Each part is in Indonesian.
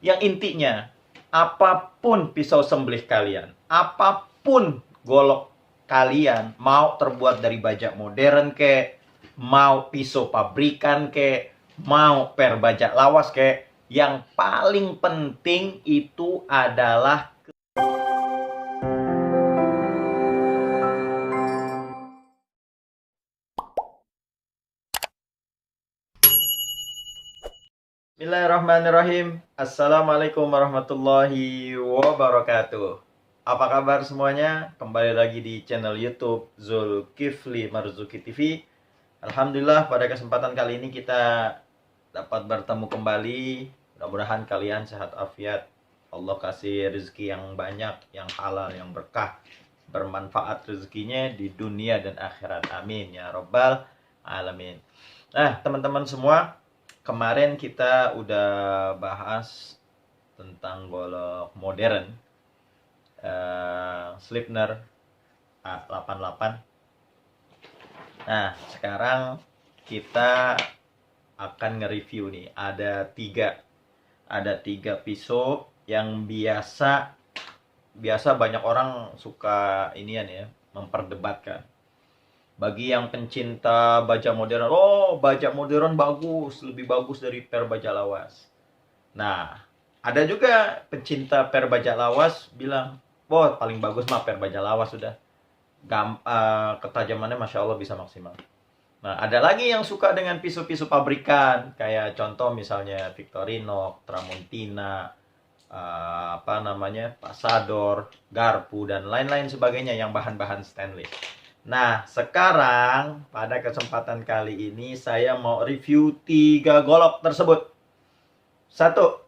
Yang intinya, apapun pisau sembelih kalian, apapun golok kalian, mau terbuat dari baja modern ke, mau pisau pabrikan ke, mau per baja lawas ke, yang paling penting itu adalah Bismillahirrahmanirrahim. Assalamualaikum warahmatullahi wabarakatuh. Apa kabar semuanya? Kembali lagi di channel YouTube Zulkifli Marzuki TV. Alhamdulillah pada kesempatan kali ini kita dapat bertemu kembali. Mudah-mudahan kalian sehat afiat. Allah kasih rezeki yang banyak, yang halal, yang berkah, bermanfaat rezekinya di dunia dan akhirat. Amin ya robbal alamin. Nah, teman-teman semua, kemarin kita udah bahas tentang golok modern, Sleipner A88. Nah, sekarang kita akan nge-review nih. Ada tiga pisau yang biasa banyak orang suka inian ya, memperdebatkan. Bagi yang pencinta baja modern, oh baja modern bagus, lebih bagus dari per baja lawas. Nah, ada juga pencinta per baja lawas bilang, wah paling bagus mah per baja lawas sudah. Ketajamannya Masya Allah bisa maksimal. Nah, ada lagi yang suka dengan pisau-pisau pabrikan, kayak contoh misalnya Victorinox, Tramontina, Pasador, Garpu, dan lain-lain sebagainya yang bahan-bahan stainless. Nah, sekarang pada kesempatan kali ini saya mau review 3 golok tersebut. Satu,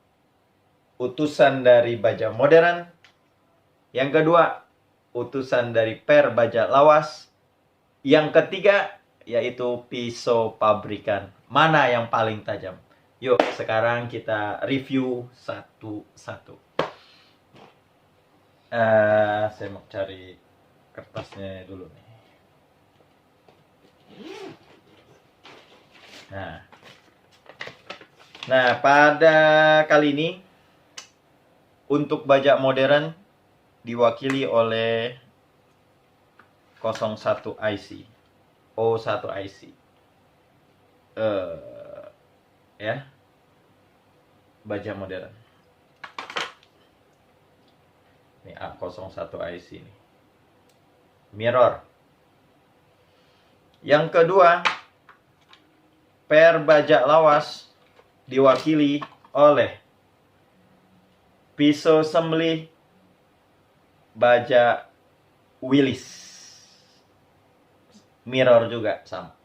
utusan dari baja modern. Yang kedua, utusan dari per baja lawas. Yang ketiga, yaitu pisau pabrikan. Mana yang paling tajam? Yuk, sekarang kita review satu-satu. Saya mau cari kertasnya dulu nih. Nah, pada kali ini untuk baja modern diwakili oleh 01 IC, O1 IC. Ya, baja modern. Ini A01 IC nih. Mirror. Yang kedua, per baja lawas diwakili oleh pisau sembelih baja Willis. Mirror juga sama.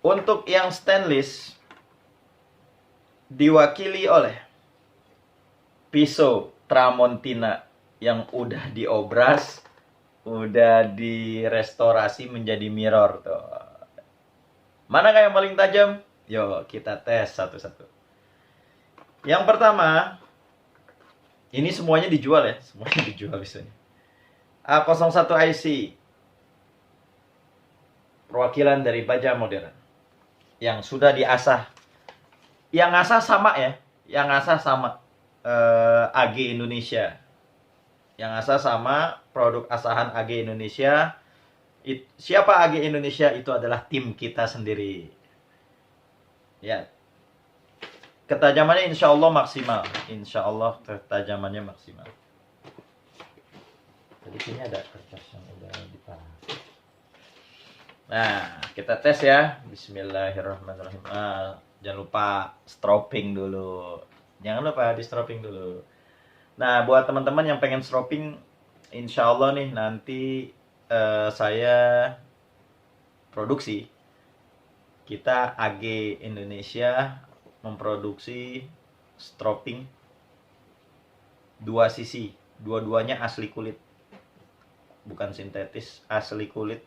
Untuk yang stainless diwakili oleh pisau Tramontina yang udah diobras, udah direstorasi menjadi mirror tuh. Mana yang paling tajam? Yuk kita tes satu-satu. Yang pertama, ini semuanya dijual ya, semuanya dijual biasanya. A01 IC, perwakilan dari baja modern yang sudah diasah. Yang asah sama ya, yang asah sama AG Indonesia. Yang asah sama produk asahan AG Indonesia. Siapa AG Indonesia? Itu adalah tim kita sendiri. Ya, ketajamannya insya Allah maksimal. Insya Allah ketajamannya maksimal. Jadi sini ada kertas yang udah dipakai. Nah, kita tes ya. Bismillahirrahmanirrahim. Jangan lupa stropping dulu. Jangan lupa di stropping dulu. Nah, buat teman-teman yang pengen stropping, insya Allah nih nanti saya produksi. Kita AG Indonesia memproduksi stropping 2 sisi. Dua-duanya asli kulit. Bukan sintetis, asli kulit.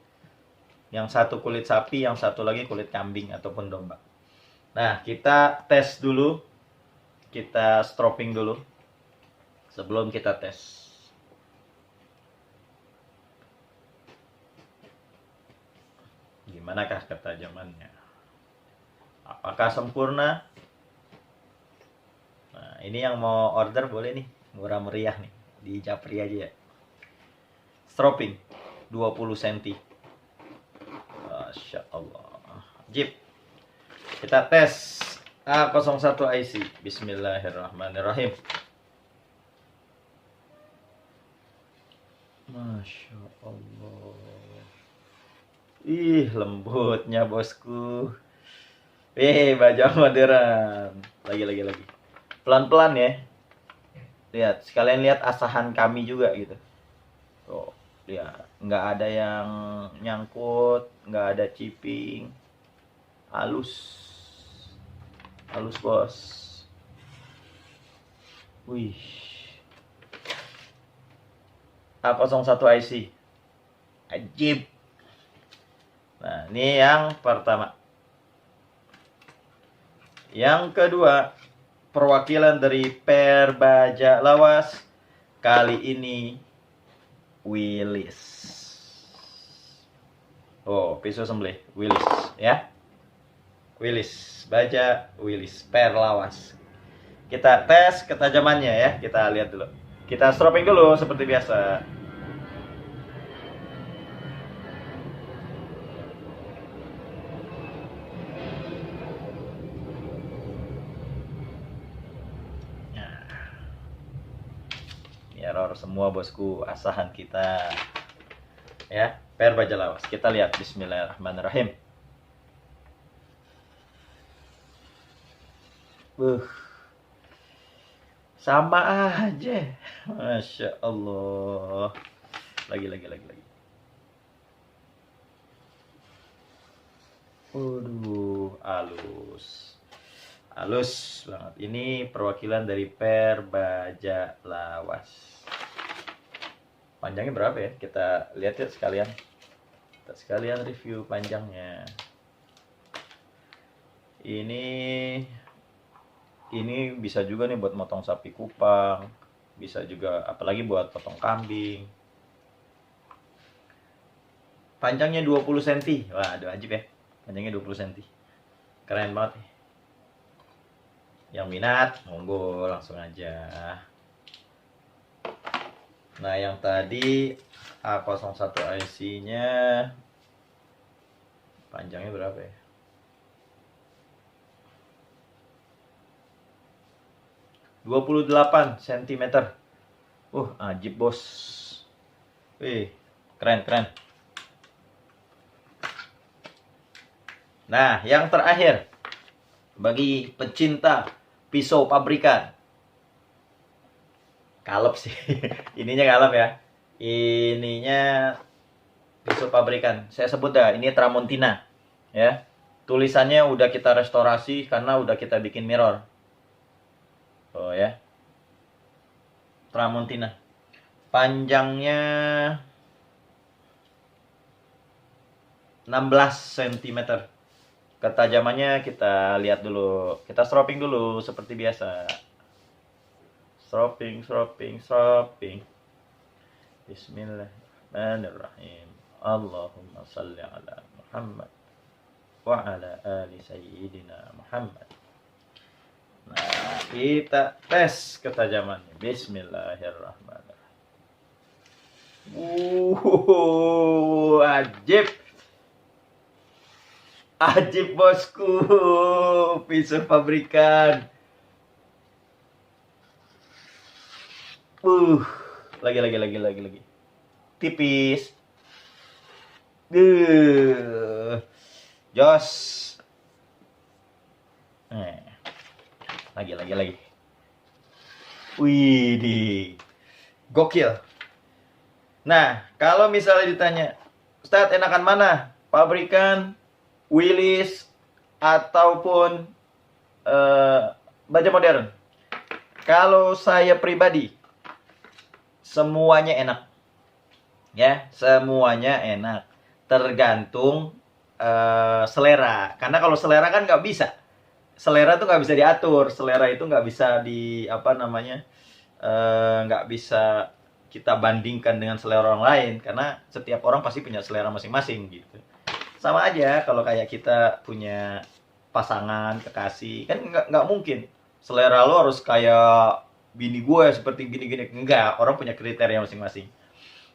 Yang satu kulit sapi, yang satu lagi kulit kambing ataupun domba. Nah, kita tes dulu. Kita stropping dulu sebelum kita tes. Gimanakah ketajamannya? Apakah sempurna? ini yang mau order boleh nih, murah meriah nih, di Japri aja ya. Stropping 20 cm. Masya Allah. Jeep. Kita tes A01 IC. Bismillahirrahmanirrahim. Masya Allah. Ih, lembutnya bosku. Baja modern. Lagi. Pelan-pelan ya. Lihat, sekalian lihat asahan kami juga gitu. Tuh, lihat. Nggak ada yang nyangkut, nggak ada chipping. Halus bos. Wih. A01 IC. Ajib. Nah, ini yang pertama. Yang kedua, perwakilan dari per baja lawas. Kali ini Willys. Oh, pisau sembelih Willys ya. Willys, baja Willys per lawas. Kita tes ketajamannya ya. Kita lihat dulu. Kita stropping dulu seperti biasa. Error semua bosku, asahan kita ya, per baja lawas. Kita lihat, bismillahirrahmanirrahim. Sama aja, masya Allah. Lagi. Waduh, halus banget. Ini perwakilan dari per baja lawas. Panjangnya berapa ya? Kita lihat ya sekalian. Kita sekalian review panjangnya. Ini bisa juga nih buat motong sapi kupang, bisa juga apalagi buat potong kambing. Panjangnya 20 cm. Wah, aduh ajib ya. Panjangnya 20 cm. Keren banget nih. Yang minat, monggo langsung aja. Nah, yang tadi A01 IC-nya panjangnya berapa ya? 28 cm. Ajib bos. Keren. Nah, yang terakhir bagi pecinta pisau pabrikan. Kalep sih. Ininya kalep ya. Ininya pisau pabrikan. Saya sebut dah, ini Tramontina. Ya. Tulisannya udah kita restorasi karena udah kita bikin mirror. Oh ya. Tramontina. Panjangnya 16 cm. Ketajamannya kita lihat dulu. Kita stropping dulu seperti biasa. Stropping. Bismillahirrahmanirrahim. Allahumma salli ala Muhammad wa ala ali sayyidina Muhammad. Nah, kita tes ketajamannya. Bismillahirrahmanirrahim. Ajib bosku, pisau pabrikan. Lagi. Tipis. Jos. Lagi. Wih, gokil. Nah, kalau misalnya ditanya, Ustadz enakan mana? Pabrikan, Willys, ataupun baja modern? Kalau saya pribadi, semuanya enak. Ya, semuanya enak. Tergantung selera. Karena kalau selera kan nggak bisa. Selera tuh nggak bisa diatur. Selera itu nggak bisa nggak bisa kita bandingkan dengan selera orang lain. Karena setiap orang pasti punya selera masing-masing gitu. Sama aja kalau kayak kita punya pasangan, kekasih, kan nggak mungkin selera lo harus kayak bini gue seperti gini-gini. Enggak, orang punya kriteria masing-masing.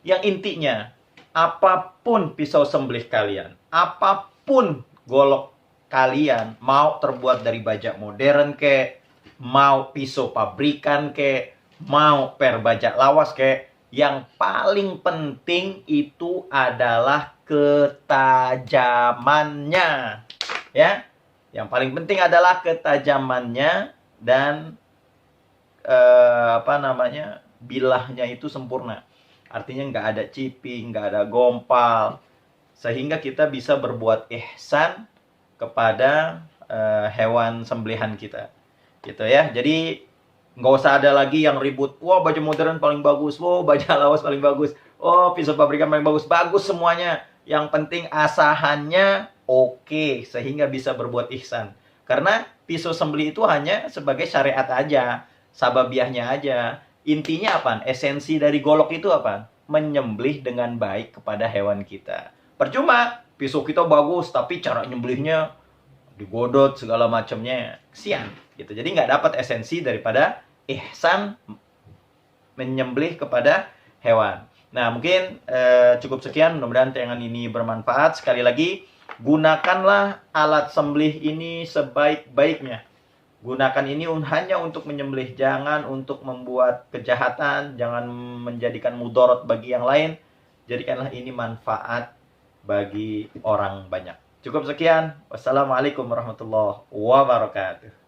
Yang intinya, apapun pisau sembelih kalian, apapun golok kalian, mau terbuat dari baja modern ke, mau pisau pabrikan ke, mau per bajak lawas ke, yang paling penting itu adalah ketajamannya. Ya, yang paling penting adalah ketajamannya dan bilahnya itu sempurna. Artinya nggak ada chipping, nggak ada gompal, sehingga kita bisa berbuat ihsan kepada hewan sembelihan kita, gitu ya. Jadi nggak usah ada lagi yang ribut. Wah, baju modern paling bagus, wah baju lawas paling bagus, oh pisau pabrikan paling bagus. Bagus semuanya. Yang penting asahannya oke, sehingga bisa berbuat ihsan. Karena pisau sembelih itu hanya sebagai syariat aja, sababiahnya aja. Intinya apa? Esensi dari golok itu apa? Menyembelih dengan baik kepada hewan kita. Percuma pisau kita bagus tapi cara nyembelihnya digodot segala macamnya, kesian gitu. Jadi nggak dapat esensi daripada ihsan menyembelih kepada hewan. Nah, mungkin cukup sekian. Mudah-mudahan tayangan ini bermanfaat. Sekali lagi, gunakanlah alat sembelih ini sebaik-baiknya. Gunakan ini hanya untuk menyembelih, jangan untuk membuat kejahatan, jangan menjadikan mudarat bagi yang lain. Jadikanlah ini manfaat bagi orang banyak. Cukup sekian. Wassalamualaikum warahmatullahi wabarakatuh.